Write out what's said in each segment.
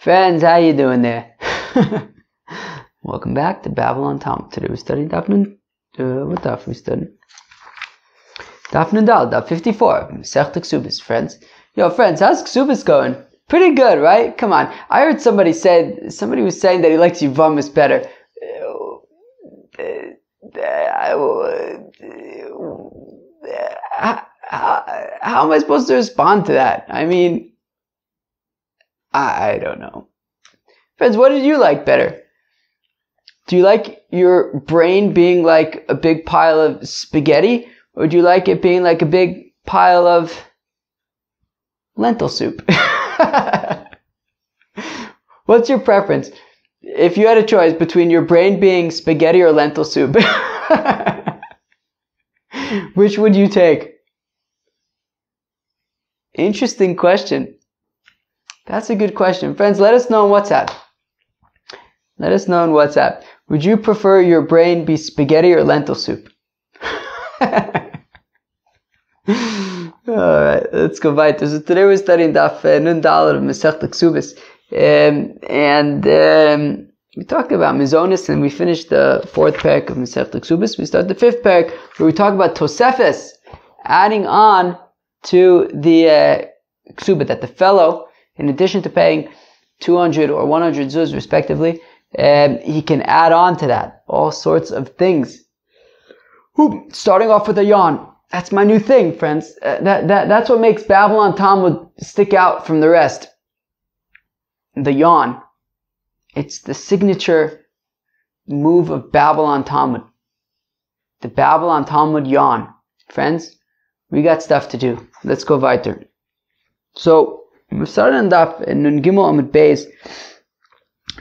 Friends, how you doing there? Welcome back to Babylon Talmud. Today we're studying Daf Nun. What Daf we studying? Daf Nun Dal, Daf 54. Masechet Ksubis, friends. Yo, friends, how's Ksubis going? Pretty good, right? Come on. I heard somebody was saying that he likes Yivamis better. How am I supposed to respond to that? I mean, I don't know. Friends, what did you like better? Do you like your brain being like a big pile of spaghetti? Or do you like it being like a big pile of lentil soup? What's your preference? If you had a choice between your brain being spaghetti or lentil soup, which would you take? Interesting question. That's a good question. Friends, let us know on WhatsApp. Let us know on WhatsApp. Would you prefer your brain be spaghetti or lentil soup? Alright, let's go weiter. So today we're studying Daf Nun Dal of Masechet Ksubis. We talked about Mizonis and we finished the 4th parak of Masechet Ksubis. We start the 5th parak where we talk about Tosefes, adding on to the Ksubah, that the fellow, in addition to paying 200 or 100 zuz respectively, he can add on to that all sorts of things. Starting off with a yawn. That's my new thing, friends. That's what makes Babylon Talmud stick out from the rest. The yawn. It's the signature move of Babylon Talmud. The Babylon Talmud yawn. Friends, we got stuff to do. Let's go weiter. So, we started on Daf Nun Gimel Amud Beis,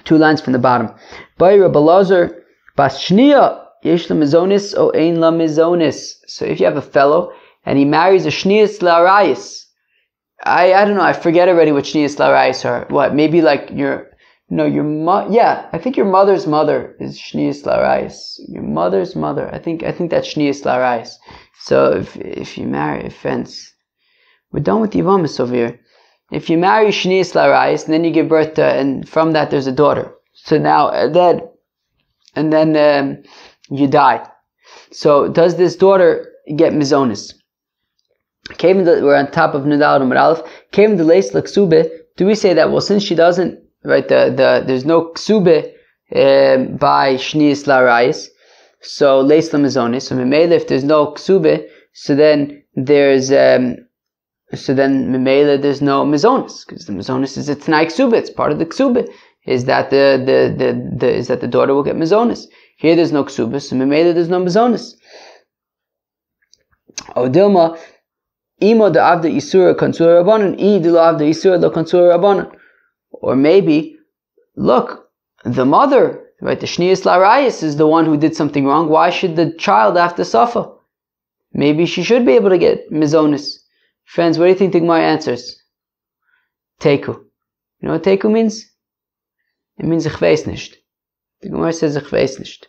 2 lines from the bottom. By Rabbi Lazar Bas Shniya Yesh la Mizonis o Ein la Mizonis. So if you have a fellow and he marries a Shniyas Larayis, I don't know, I forget already what Shniyas Larayis are. What? Maybe like I think your mother's mother is Shniyas Larayis. Your mother's mother. I think that's Shniyas Larayis. So if you marry, friends, we're done with Yivamis over here. If you marry Shniyas Larayis, and then you give birth to, and from that there's a daughter. So now, then you die. So does this daughter get mizonis? We're on top of Nidal Amud Aleph. Came the leis l'ksube. Do we say that? Well, since she doesn't, right? There's no ksube by Shniyas Larayis. So leis la mizonis. So memele, if there's no ksube, so then there's Memela there's no mizonis, because the mizonis is a Tanai Ksubah. It's part of the Ksubah. Is that the daughter will get mizonis. Here there's no Ksubah, so Memela there's no mizonis. Odilma Imo de Avda Isura Kansura Rabbanan, I de Avda Isura lo Kansura Rabbanan. Or maybe, look, the mother, right, the Shniyas Larayis is the one who did something wrong. Why should the child have to suffer? Maybe she should be able to get mizonis. Friends, what do you think the Gemara answers? Teiku. You know what Teiku means? It means ich weiß nicht. The Gemara says ich weiß nicht.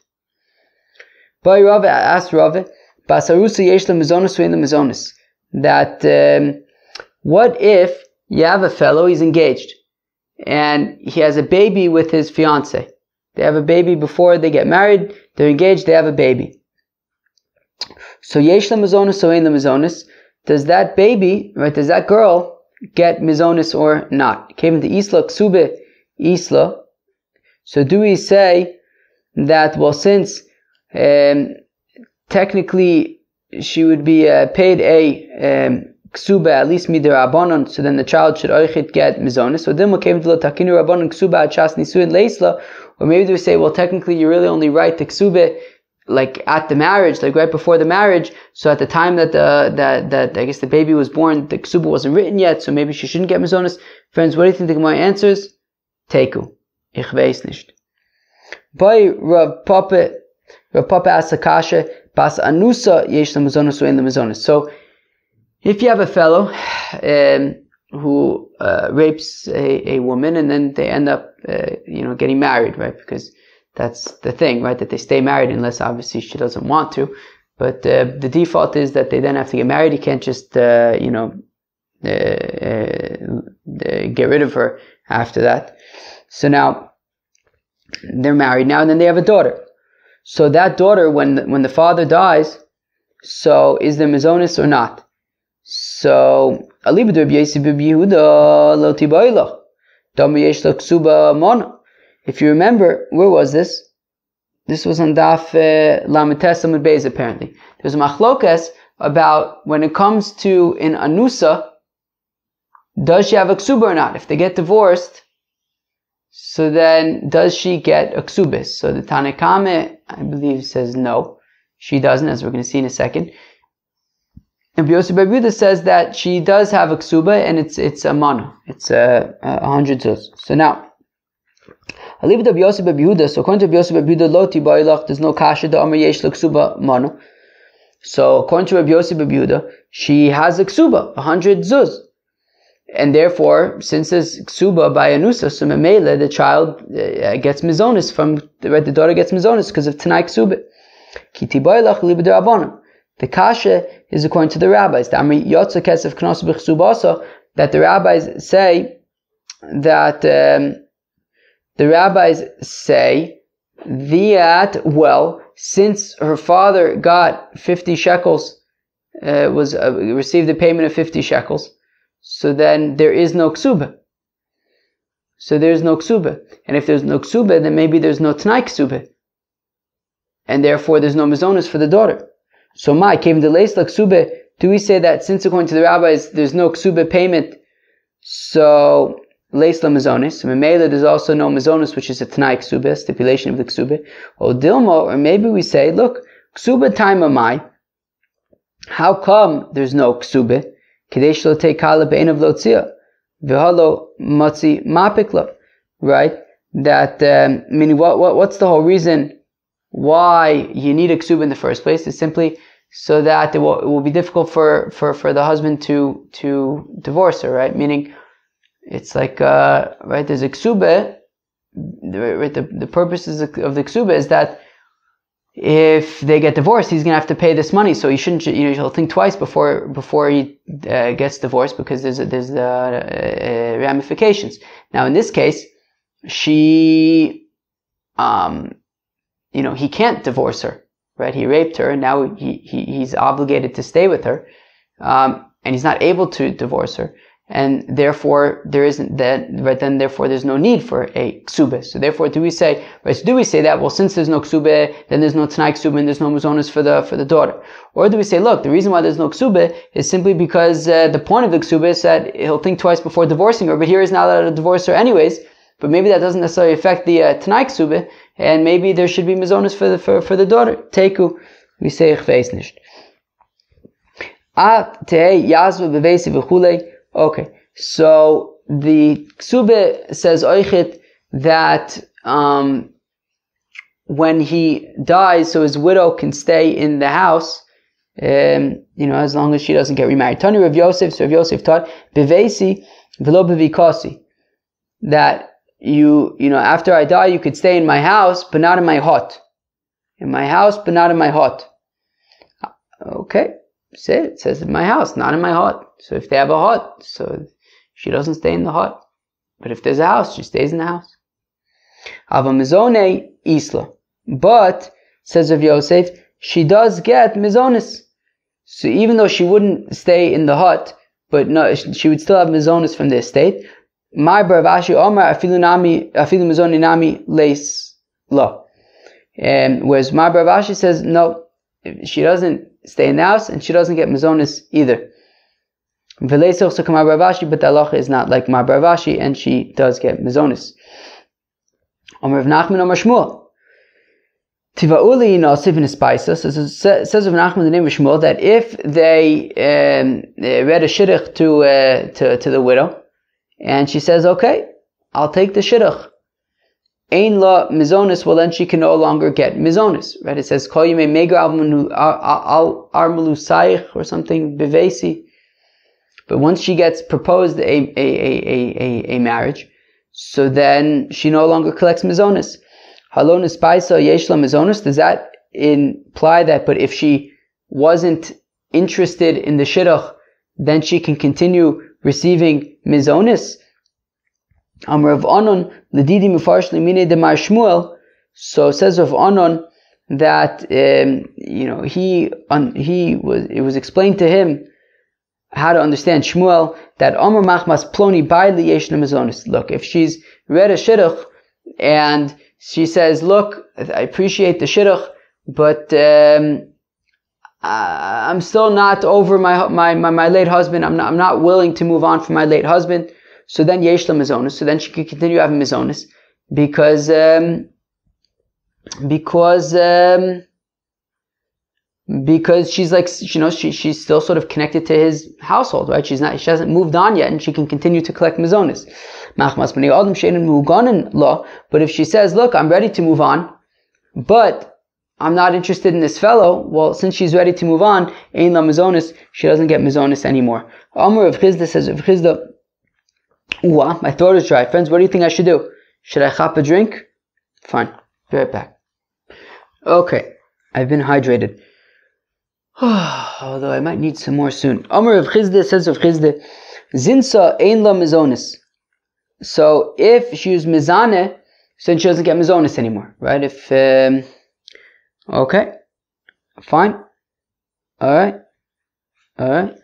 By Rava asked Rava, Basarusa yesh la mizonis ve'en la mizonis. That what if you have a fellow, he's engaged, and he has a baby with his fiance. They have a baby before they get married, they're engaged, they have a baby. So yesh la mizonis ve'en la mizonis. Does that baby, right, does that girl get mizonis or not? Came to Isla, Ksube, Isla. So do we say that, well, since technically she would be paid a Ksube, at least midirabanon, so then the child should oichit get mizonis. So then we came to Takinu Rabbanon Ksuba Achas Nisuin Leisla. Or maybe do we say, well, technically you really only write the Ksube like at the marriage, like right before the marriage. So at the time that I guess the baby was born, the Ksubah wasn't written yet, so maybe she shouldn't get mizonis. Friends, what do you think the Gemara answers? Teiku. Ich weiß nicht. By Rav Papa asks Akasha, Bas Anusa yesh la mizonis ve'en la mizonis. So if you have a fellow who rapes a woman and then they end up getting married, right? Because that's the thing, right? That they stay married unless obviously she doesn't want to. But the default is that they then have to get married. You can't just get rid of her after that. So now they're married now, and then they have a daughter. So that daughter, when the father dies, so is there mizonis or not? So if you remember, where was this? This was on Daf Lamed Tes Amud Beis apparently. There's a machlokas about when it comes to an anusa, does she have a ksuba or not? If they get divorced, so then does she get a ksubis? So the Tanakame, I believe, says no, she doesn't, as we're going to see in a second. And Yosef Bar Yehuda says that she does have a ksuba, and it's a manu, it's 100 zuz. So now, so according to Yosef Bar Yehuda, Loti Bailach, there's no kasha da Amar Yesh Ksuba manu. So according to Rabbi Yosef Bar Yehuda, she has a ksuba, 100 zuz. And therefore, since there's ksuba by anusa, so memele, the child gets mizonis from, the daughter gets mizonis because of tanai ksuba. Kiti bailach libed rabbanim. The kasha is according to the rabbis. That the rabbis say that well, since her father got 50 shekels, received a payment of 50 shekels, so then there is no ksuba. So there's no ksuba. And if there's no ksuba, then maybe there's no t'nai ksuba. And therefore there's no mizonos for the daughter. So my came the leis la ksuba, do we say that since according to the rabbis there's no ksuba payment, so leis la mizonos, so memela there's also no mizonos, which is a t'nai ksuba, stipulation of the ksuba. Or dilmo, or maybe we say, look, ksuba time of my, how come there's no ksuba? Right? That meaning what's the whole reason why you need a ksuba in the first place? Is simply so that it will be difficult for the husband to divorce her, right? Meaning it's like right, there's a ksuba, right? The purposes of the ksuba is that if they get divorced, he's going to have to pay this money. So he shouldn't, he'll think twice before he gets divorced, because there's ramifications. Now, in this case, she, he can't divorce her, right? He raped her, and now he's obligated to stay with her, and he's not able to divorce her. And therefore, there isn't that, right? Then, therefore, there's no need for a ksubah. So, therefore, do we say that? Well, since there's no ksubah, then there's no t'nai ksubah, and there's no mazonos for the daughter. Or do we say, look, the reason why there's no ksubah is simply because the point of the ksubah is that he'll think twice before divorcing her, but here he's not allowed to divorce her anyways. But maybe that doesn't necessarily affect the t'nai ksubah, and maybe there should be mazonos for the daughter. Teku, we say ich weiß nicht. Okay, so the Ksubis says Oichit that when he dies, so his widow can stay in the house, as long as she doesn't get remarried. Tani Rav Yosef, so Rav Yosef taught Bevesi v'lo bevikasi, that after I die, you could stay in my house, but not in my hut. In my house, but not in my hut. Okay. It says in my house, not in my hut. So if they have a hut, so she doesn't stay in the hut. But if there's a house, she stays in the house. Ava mizone isla. But, says Rav Yosef, she does get mizonis. So even though she wouldn't stay in the hut, but no, she would still have mizonis from the estate. My Baravashi Omar afilu mizoni nami leis la. Whereas my Baravashi says, no, she doesn't stay in the house, and she doesn't get mizonis either. But the halacha is not like my Baravashi, and she does get mizonis. Omer Rav Nachman Omer Shmuel. Tivauli nasiv in spaisa. Says Rav Nachman the name of Shmuel that if they read a shidduch to the widow, and she says, okay, I'll take the shidduch. Ein la mizonis, well then she can no longer get mizonis, right? It says kol yimei megar al armelusayich or something bevesi. But once she gets proposed a marriage, so then she no longer collects mizonis. Halon espaisa yesh la mizonis. Does that imply that? But if she wasn't interested in the shidduch, then she can continue receiving mizonis. Rav Anon Ledidi Mefarsh Limine de Mar Shmuel. So says Rav Anon that it was explained to him how to understand Shmuel that Amar Machmas Ploni Baili Yesh Mizonis. Look, if she's read a shidduch and she says, look, I appreciate the shidduch, but I'm still not over my late husband. I'm not willing to move on from my late husband. So then Yesh Mizonis. So then she can continue having Mizonis because she's like, she's still sort of connected to his household, right? She hasn't moved on yet, and she can continue to collect mizonis. But if she says, look, I'm ready to move on, but I'm not interested in this fellow, well, since she's ready to move on, ein la mizonis, she doesn't get mizonis anymore. Amr of Chizda says, of Chizda, my throat is dry. Friends, what do you think I should do? Should I chop a drink? Fine. Be right back. Okay. I've been hydrated. Although I might need some more soon. Amr of Chizde says of Chizde, Zinsa ein la mizonis. So if she was mizane, then she doesn't get mizonis anymore, right? If okay, fine, all right.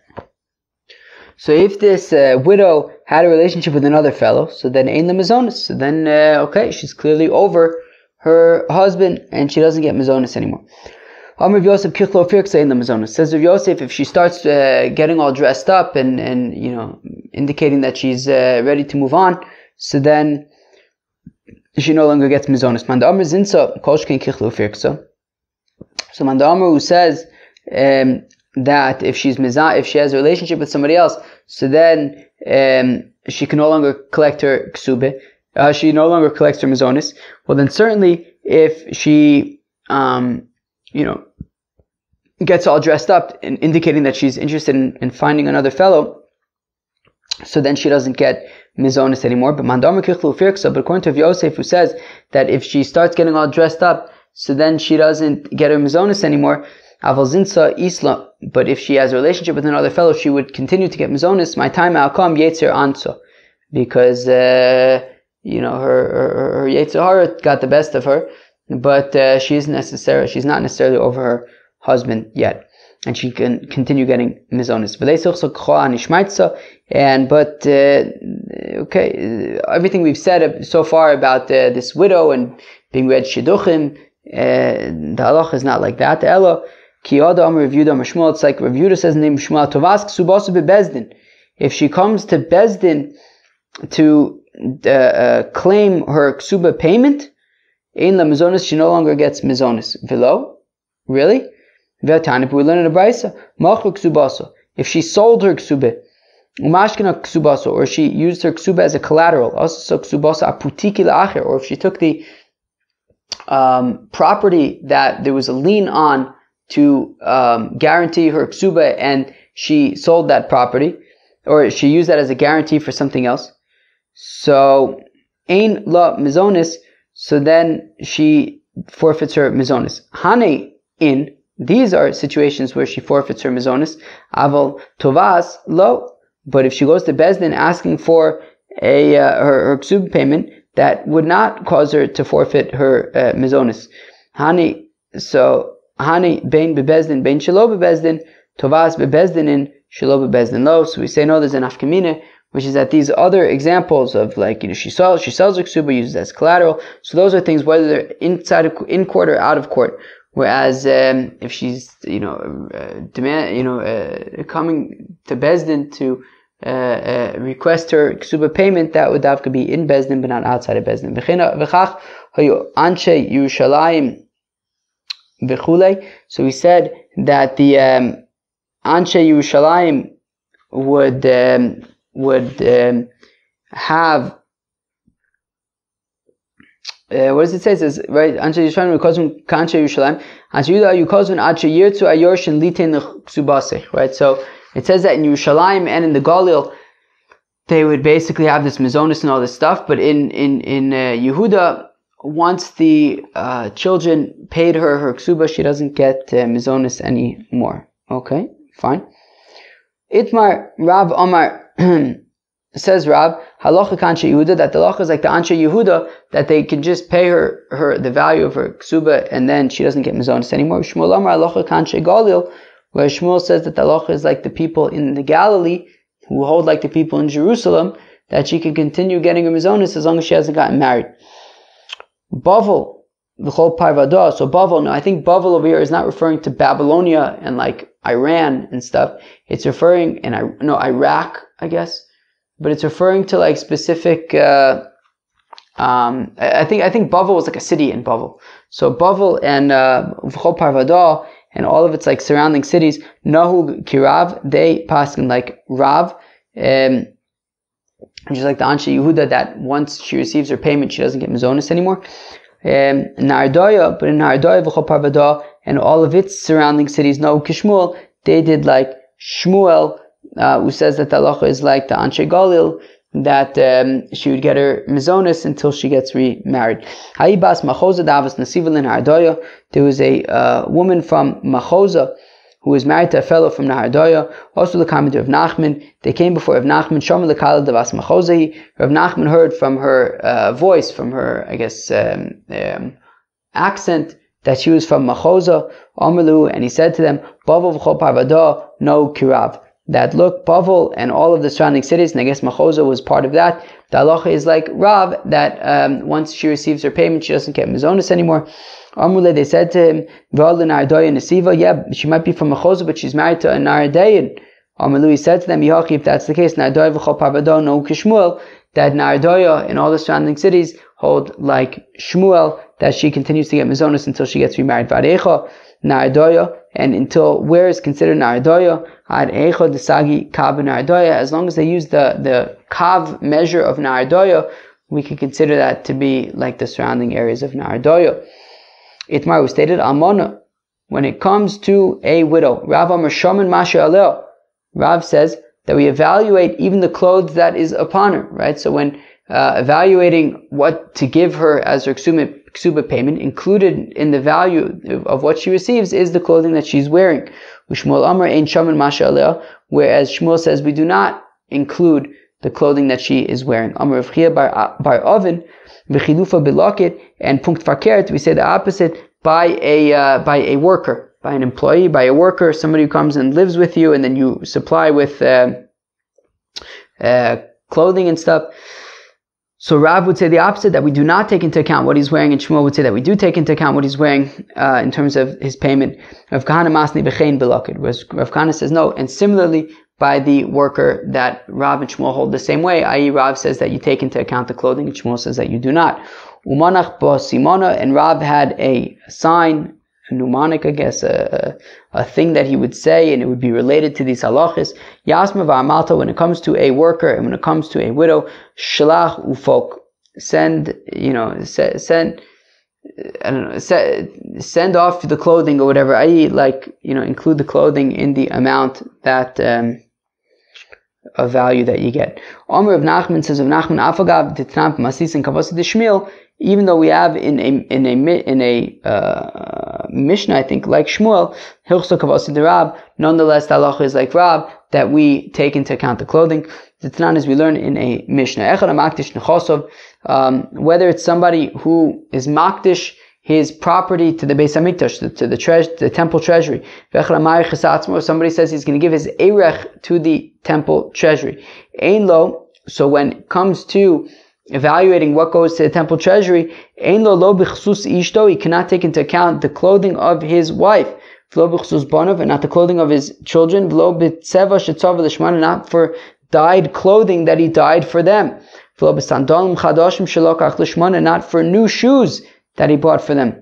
So if this widow had a relationship with another fellow, so then ein la mizonis. So then okay, she's clearly over her husband, and she doesn't get mizonis anymore. Amr of Yosef Kichlo Firksa in the Mizonis. Says of Yosef, if she starts getting all dressed up and indicating that she's ready to move on, so then she no longer gets Mizonis. Manda Amr Zinsa Kolshkin Kichlo Firksa. So Manda Amr, who says that if she has a relationship with somebody else, so then she can no longer collect her Ksubis. She no longer collects her Mizonis. Well, then certainly if she gets all dressed up and indicating that she's interested in finding another fellow, so then she doesn't get mizonis anymore. But according to Yosef, who says that if she starts getting all dressed up, so then she doesn't get her mizonis anymore. But if she has a relationship with another fellow, she would continue to get mizonis. My time I'll come yetzer anso, because her yetzer hara got the best of her. But she's not necessarily over her husband yet, and she can continue getting mizonis. Everything we've said so far about this widow and being read shidduchim, the halach is not like that. It's like Rav Yehuda says in the name of Shmuel, Tovas Ksubos bebezdin. If she comes to Bezdin to claim her ksuba payment, ein la mizonis, she no longer gets mizonis. Velo? Really? V'atanip, we learn in the Brisa, Machur ksubaso. If she sold her ksuba, umashkina ksubaso, or she used her ksuba as a collateral, also ksubaso aputiki la'acher, or if she took the property that there was a lien on to guarantee her ksuba, and she sold that property, or she used that as a guarantee for something else. So, ein la mizonis, so then she forfeits her mizonis. Hane in, these are situations where she forfeits her mizonis. Aval tovas lo, but if she goes to Bezdin asking for her ksub payment, that would not cause her to forfeit her mizonis. Hane, so Hane bein bebezdin, bein shelo bebezdin, tovas bebezdinin, shelo bebezdin lo. So we say no, there's an afkamine, which is that these other examples of she sells her ksuba, uses it as collateral. So those are things whether they're in court or out of court. Whereas if she's coming to Bezdin to request her ksuba payment, that would have to be in Bezdin but not outside of Bezdin. So we said that the Anshe Yerushalayim would have what does it say? It says, right, Anshe Yerushalayim Yukozun Kanshe Yerushalayim Anshe Yuda Yukozun Ache Yirtzu Ayorshin Liten Ksubaseh. Right, so it says that in Yerushalayim and in the Galil they would basically have this mizonis and all this stuff, but in Yehuda, once the children paid her ksuba, she doesn't get mizonis anymore. Okay, fine. Itmar Rav Omar says Rab, halacha kanshe Yehuda, that the halacha is like the anshe Yehuda, that they can just pay her the value of her ksuba, and then she doesn't get mizonos anymore. Shmuel Amar halacha kanshe Galil, where Shmuel says that the halacha is like the people in the Galilee, who hold like the people in Jerusalem, that she can continue getting her mizonos as long as she hasn't gotten married. Bavel, the whole parvada. So Bavel, no, I think Bavel over here is not referring to Babylonia and like Iran and stuff. It's referring, Iraq, I guess. But it's referring to like specific, I think Bavel was like a city in Bavel. So Bavel and V'chol Parvada and all of its like surrounding cities, Nahug Kirav, they pass in like Rav, just like the Anshe Yehuda, that once she receives her payment, she doesn't get mizonos anymore. Nardoya, but in Nardoya, V'chol Parvada, and all of its surrounding cities, Nahug Kishmuel, they did like Shmuel, who says that the halacha is like the Anshe Galil, that she would get her mizonos until she gets remarried. Haibas Machoza Davas Nasivalin Hardoya. There was a woman from Machoza who was married to a fellow from Nahardoya. Also the comment of Nachman. They came before Rav Nachman. Shomer lekala Davas Machozahi. Rav Nachman heard from her voice, from her, I guess, accent, that she was from Machoza. Amalu, and he said to them, Bavel v'chol parvada no kirav. That look, Bavel and all of the surrounding cities, and I guess Machoza was part of that. The halacha is like Rav, that once she receives her payment, she doesn't get mizonos anymore. Amule, they said to him, yeah, she might be from Machoza, but she's married to a Nardayan. Amalu, he said to them, if that's the case, Nardoya v'chol parvada no kishmuel, that Nardoya and all the surrounding cities hold like Shmuel, that she continues to get mizonos until she gets remarried. Varecha Nardoya, and until where is considered Nardoya? As long as they use the kav measure of Nardoya, we can consider that to be like the surrounding areas of Nardoya. Itmar was stated, Almona, when it comes to a widow, Rav Amar Shomen Masha Aleo, Rav says that we evaluate even the clothes that is upon her, right? So when evaluating what to give her as her ksuba payment, included in the value of what she receives is the clothing that she's wearing. Shmuel Amar ein shaman masha aleh, whereas Shmuel says we do not include the clothing that she is wearing. Amar Rav Chia bar Oven v'chilufa biloket, and punkt fakert, we say the opposite, by a worker, by an employee, by a worker, somebody who comes and lives with you, and then you supply with clothing and stuff. So Rav would say the opposite, that we do not take into account what he's wearing, and Shmuel would say that we do take into account what he's wearing in terms of his payment. Rav Kahana masni b'chein belakid, whereas Rav Kahana says no, and similarly by the worker, that Rav and Shmuel hold the same way, i.e. Rav says that you take into account the clothing, and Shmuel says that you do not. Umanach bo simona, and Rav had a sign, a mnemonic, I guess, a thing that he would say, and it would be related to these halachas. Yasma v'amalta, when it comes to a worker and when it comes to a widow, shalach ufok, send off the clothing or whatever, i.e. include the clothing in the amount that of value that you get. Omer of Nachman says of Nachman afagav titnam masis and kavasi deshmil, even though we have in a Mishnah, I think, like Shmuel, Hilchso Kavasi de Rab, nonetheless, the halacha is like Rab, that we take into account the clothing. The Tanan, as we learn in a Mishnah, Echad HaMakdish Nechosov, whether it's somebody who is Makdish his property to the Beis HaMikdash, to the temple treasury, or somebody says he's going to give his Erech to the temple treasury. Ein lo, so when it comes to evaluating what goes to the temple treasury, he cannot take into account the clothing of his wife, and not the clothing of his children, not for dyed clothing that he dyed for them, and not for new shoes that he bought for them.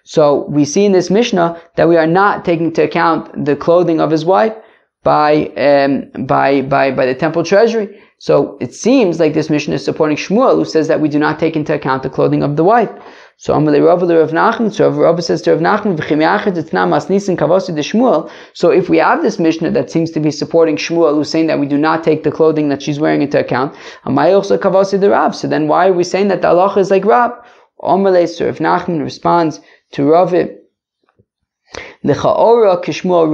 So we see in this Mishnah that we are not taking into account the clothing of his wife by the temple treasury. So it seems like this Mishnah is supporting Shmuel, who says that we do not take into account the clothing of the wife. So Amalei Rav Nachman, so Rav says to Rav Nachman, so if we have this Mishnah that seems to be supporting Shmuel, who's saying that we do not take the clothing that she's wearing into account, so then why are we saying that the halacha is like Rab? Amalei, so Rav Nachman responds to Rav, L'cha'ora kishmuel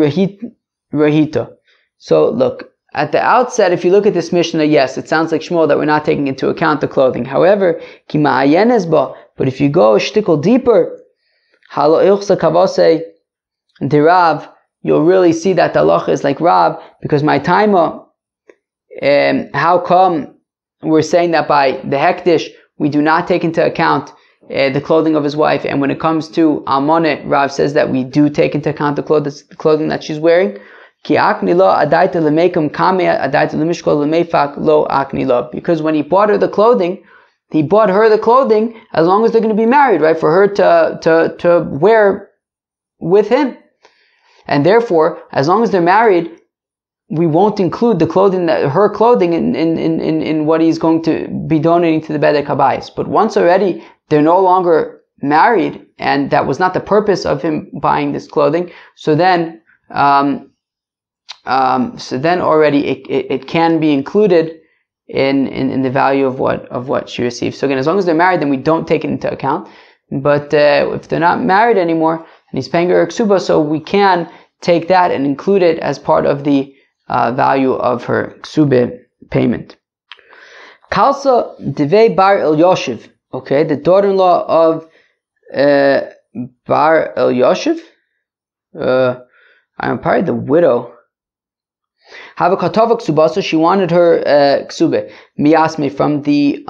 rahita. So look, at the outset, if you look at this Mishnah, yes, it sounds like Shmuel that we're not taking into account the clothing. However, but if you go a shtickle deeper, Rav, you'll really see that the halacha is like Rav, because my taima, how come we're saying that by the hektish we do not take into account the clothing of his wife, and when it comes to almonet, Rav says that we do take into account the clothing that she's wearing. Because when he bought her the clothing, he bought her the clothing as long as they're going to be married, right? For her to wear with him. And therefore, as long as they're married, we won't include the clothing, her clothing in what he's going to be donating to the Bedek Habayis. But once already they're no longer married, and that was not the purpose of him buying this clothing, so then already it can be included in the value of what she receives. So again, as long as they're married, then we don't take it into account. But if they're not married anymore and he's paying her ksuba, so we can take that and include it as part of the value of her ksube payment. Kalsa Devei Bar El Yoshev, okay, the daughter-in-law of Bar El Yoshev. I'm probably the widow. Have a katava ksuba, so she wanted her ksube miyasme from the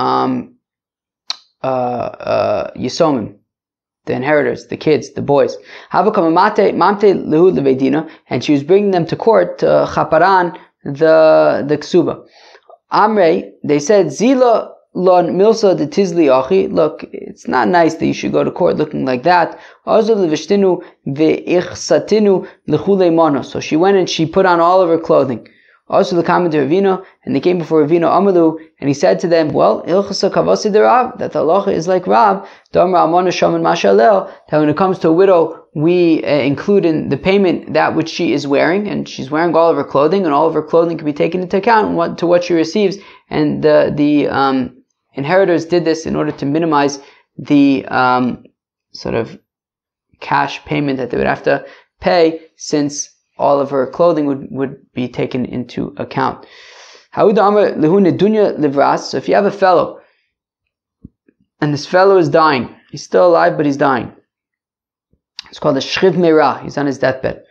yisomim, the inheritors, the kids, the boys. Have a kamamate mamte lehud levedina, and she was bringing them to court to chaparan the ksuba. Amre, they said zila lon milsa de tizli achi. Look, it's not nice that you should go to court looking like that. So she went and she put on all of her clothing. Also the comment to Ravina, and they came before Ravina Amalu, and he said to them, well, ilchasa kavasi de Rav, that the halacha is like Rav, that when it comes to a widow, we include in the payment that which she is wearing, and she's wearing all of her clothing, and all of her clothing can be taken into account to what she receives, and the inheritors did this in order to minimize the sort of cash payment that they would have to pay, since all of her clothing would be taken into account. So if you have a fellow, and this fellow is dying, he's still alive but he's dying, it's called a shchiv meirah, he's on his deathbed,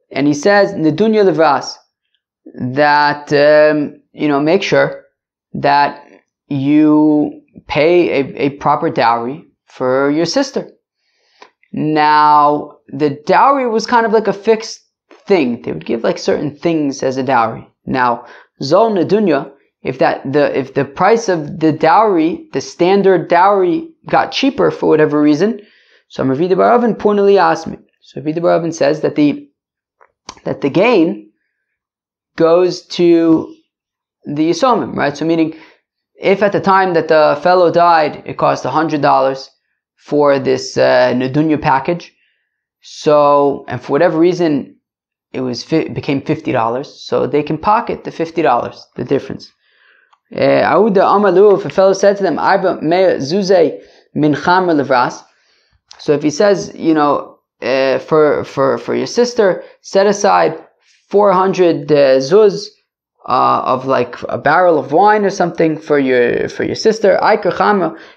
and he says nedunya levras, that make sure that you pay a proper dowry for your sister. Now, the dowry was kind of like a fixed thing. They would give like certain things as a dowry. Now, zol nedunya, if the price of the dowry, the standard dowry, got cheaper for whatever reason, so Rav Baravin punali asmi. So Rav Baravin says that the gain goes to the yisomim, right? So meaning, if at the time that the fellow died, it cost $100 for this nedunya package, so, and for whatever reason it became $50, so they can pocket the $50, the difference. If a fellow said to them, so if he says, for your sister, set aside 400 zuz of like a barrel of wine or something for your sister.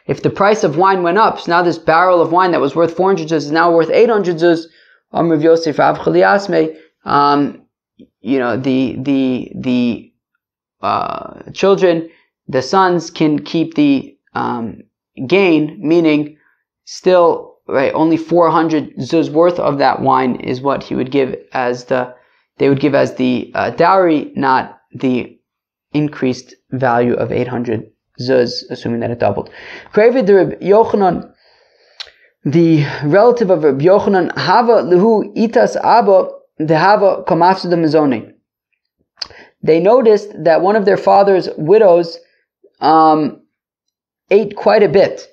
If the price of wine went up, so now this barrel of wine that was worth 400 zuz is now worth 800 zuz. Amr Yosef Rav Chaliasme, the children, the sons can keep the gain, meaning still, right, only 400 zuz worth of that wine is what they would give as the dowry, not the increased value of 800 zuz, assuming that it doubled. The relative of Rabbi Yochanan, Hava Lehu Itas Abba, the Hava Kamafsu the Mizone. They noticed that one of their father's widows ate quite a bit,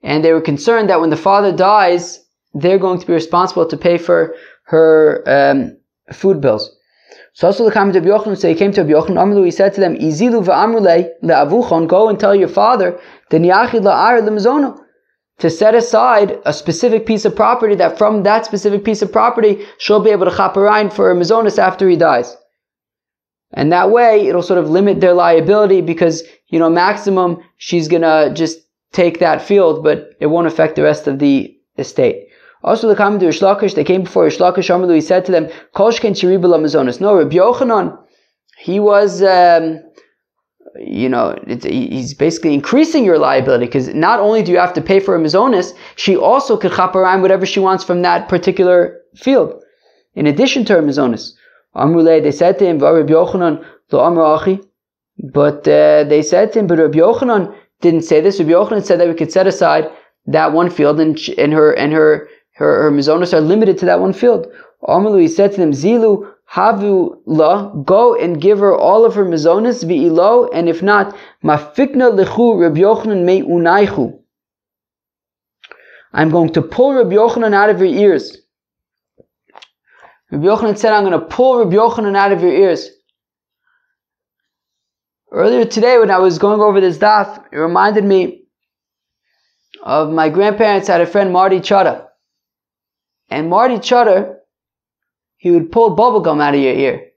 and they were concerned that when the father dies, they're going to be responsible to pay for her food bills. So also the comment of Yochanan, so he came to Rabbi Yochanan, Amru, he said to them, Izilu va'amrule le'avuchon, go and tell your father, Deniachid la'ar le'mzono, to set aside a specific piece of property, that from that specific piece of property, she'll be able to chaperine for her mizonos after he dies. And that way, it'll sort of limit their liability because, maximum, she's gonna just take that field, but it won't affect the rest of the estate. Also, the comment to Rish Lakish, they came before Rish Lakish, Amalu, he said to them, Kol shken shiriba lamazonos. No, Rabbi Yochanan, he was, he's basically increasing your liability, because not only do you have to pay for a mizonis, she also could chaparayim whatever she wants from that particular field, in addition to her mizonis. Amruleh, they said to him, Rabbi Yochanan, lo amr achi. But they said to him, but Rabbi Yochanan didn't say this. Rabbi Yochanan said that we could set aside that one field, and her mizonos are limited to that one field. Amrulu, he said to them, Zilu havu la, go and give her all of her mizonos, vi'ilo, and if not, mafikna lechu Rabbi Yochanan mei unaychu. I'm going to pull Rabbi Yochanan out of your ears. Rabbi Yochanan said, I'm going to pull Rabbi Yochanan out of your ears. Earlier today, when I was going over this daf, it reminded me of my grandparents had a friend, Marty Chada. And Marty Chada, he would pull bubblegum out of your ear.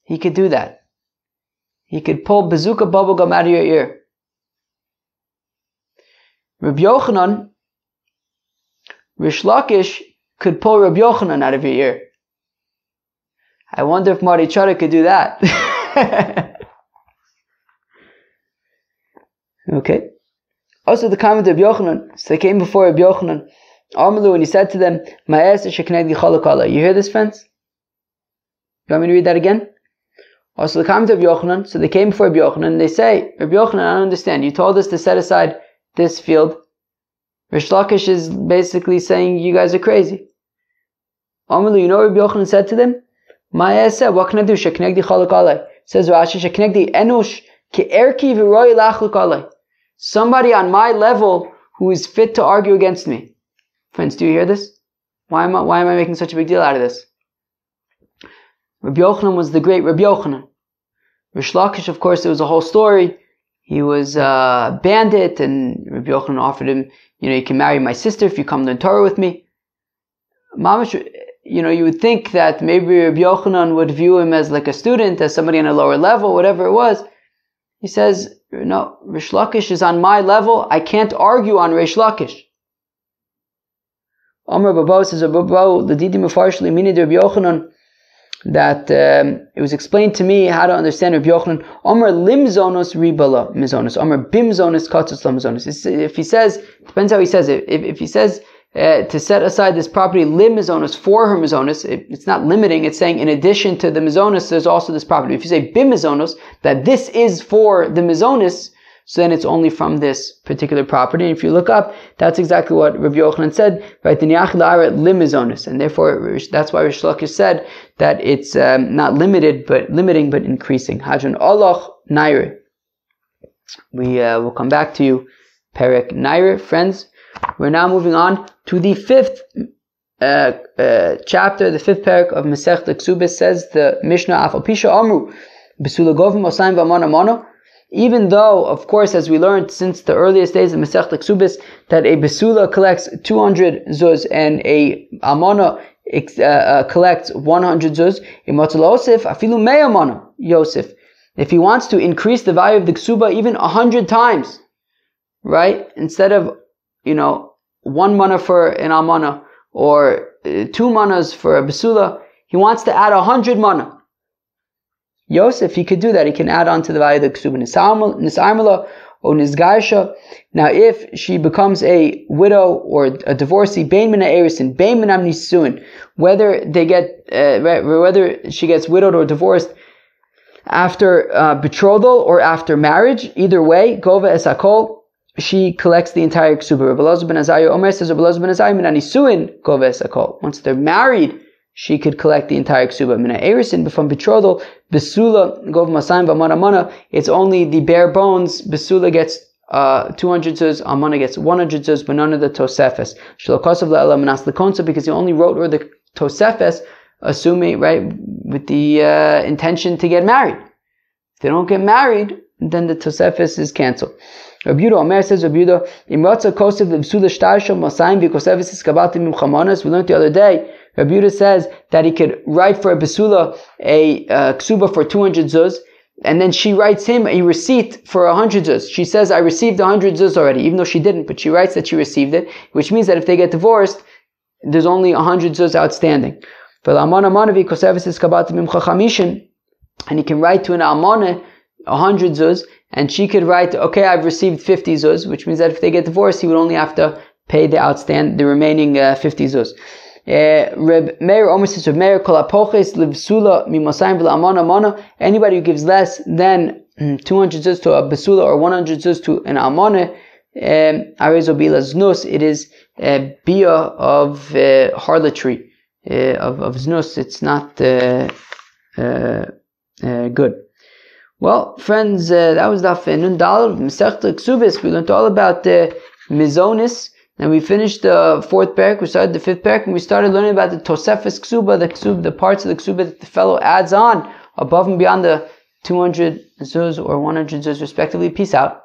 He could do that. He could pull bazooka bubblegum out of your ear. Rabbi Yochanan, Rish Lakish, could pull Rabbi Yochanan out of your ear. I wonder if Marty Chada could do that. Okay. Also, the comment of Rabbi Yochanan, so they came before Rabbi Yochanan, Amalu, and he said to them, you hear this, friends? You want me to read that again? Also, the comment of Rabbi Yochanan, so they came before Rabbi Yochanan, and they say, Rabbi Yochanan, I don't understand. You told us to set aside this field. Rish Lakish is basically saying, you guys are crazy. Amalu, you know what Rabbi Yochanan said to them? What can I do? Sheknegdi chalak alay. Says Rashi, Sheknegdi enush ke'erki v'roi lachluk alay. Somebody on my level who is fit to argue against me. Friends, do you hear this? Why am I making such a big deal out of this? Rabbi Yochanan was the great Rabbi Yochanan. Rish Lakish, of course, there was a whole story. He was a bandit, and Rabbi Yochanan offered him, you can marry my sister if you come to Torah with me. Mamash, you would think that maybe Rabbi Yochanan would view him as like a student, as somebody on a lower level, whatever it was. He says, no, Rish Lakish is on my level. I can't argue on Rish Lakish. Amr Babo says, Babo, the Didi Mefarshli Mini Rabbi Yochanan, that it was explained to me how to understand Rabbi Yochanan. Amr limzonos ribala mizonos. Amr bimzonos katzos lamizonos. If he says, depends how he says it. If he says to set aside this property lim mizonos for her mizonos, it's not limiting. It's saying in addition to the mizonos, there's also this property. If you say bim mizonos, that this is for the mizonos, so then it's only from this particular property. And if you look up, that's exactly what Rabbi Yochanan said, right? And therefore, that's why Rish Lakish said that it's not limiting, but increasing. Hadron Allah Nair. We will come back to you, Perek Nair, friends. We're now moving on to the fifth chapter, the fifth perek of Masechet Ksubis. Says the Mishnah, Afal Pisha Amru, Besula Govim Osayim V'Amana Mono. Even though, of course, as we learned since the earliest days of Masechet Ksubis, that a Besula collects 200 zuz and a Amana collects 100 zuz, Afilu Mei Amana, Yosef. If he wants to increase the value of the Ksuba even 100 times, right? Instead of, 1 mana for an Amana or 2 manas for a Besula, he wants to add 100 mana. Yosef, he could do that. He can add on to the value of the Ksuba Nisarmala or Nizgarsha. Now, if she becomes a widow or a divorcee, Bein Mina Erisin, Bein Minam Nisuin, whether she gets widowed or divorced after betrothal or after marriage, either way, Gova Esakol, she collects the entire Ksuba. Rabbi Elazar ben Azariah Omer says, Rabbi Elazar ben Azariah Mina Nisuin, Gova Esakol. Once they're married, she could collect the entire Ksuba. Mina Erisin, but from betrothal, Besula, Gov Masayim, V'Amana Mana, it's only the bare bones. Besula gets 200 zuz, Amana gets 100 zuz, but none of the Tosefes. Shalakosov la'ela minas lekonsa, because he only wrote her the Tosefes, assuming, right, with the intention to get married. If they don't get married, then the Tosefes is cancelled. Rabbi Yehuda Omer says, Rabbi Yehuda, Imratza Kosev Lebsula Shtarsha Masayim V'Kosevis Iskabatim Mimchamanas. We learned the other day, Rabbi Yehuda says that he could write for a Besula a Ksuba for 200 zuz, and then she writes him a receipt for 100 zuz. She says, I received 100 zuz already, even though she didn't, but she writes that she received it, which means that if they get divorced, there's only 100 zuz outstanding. And he can write to an almana 100 zuz, and she could write, okay, I've received 50 zuz, which means that if they get divorced, he would only have to pay the remaining 50 zuz. Reb Meir Omer says, Reb Meir kol apoches livsula mimasayim v'la'amana amana. Anybody who gives less than 200 zuz to a besula or 100 zuz to an almana, arezo bila znus, it is bia of harlotry, of znus. It's not good. Well, friends, that was Daf Nun Daled of Masechta Ksubis. We learned all about mizonis, and we finished the 4th parak. We started the 5th parak, and we started learning about the Tosefes Ksuba, the parts of the Ksuba that the fellow adds on above and beyond the 200 zuz or 100 zuz respectively. Peace out.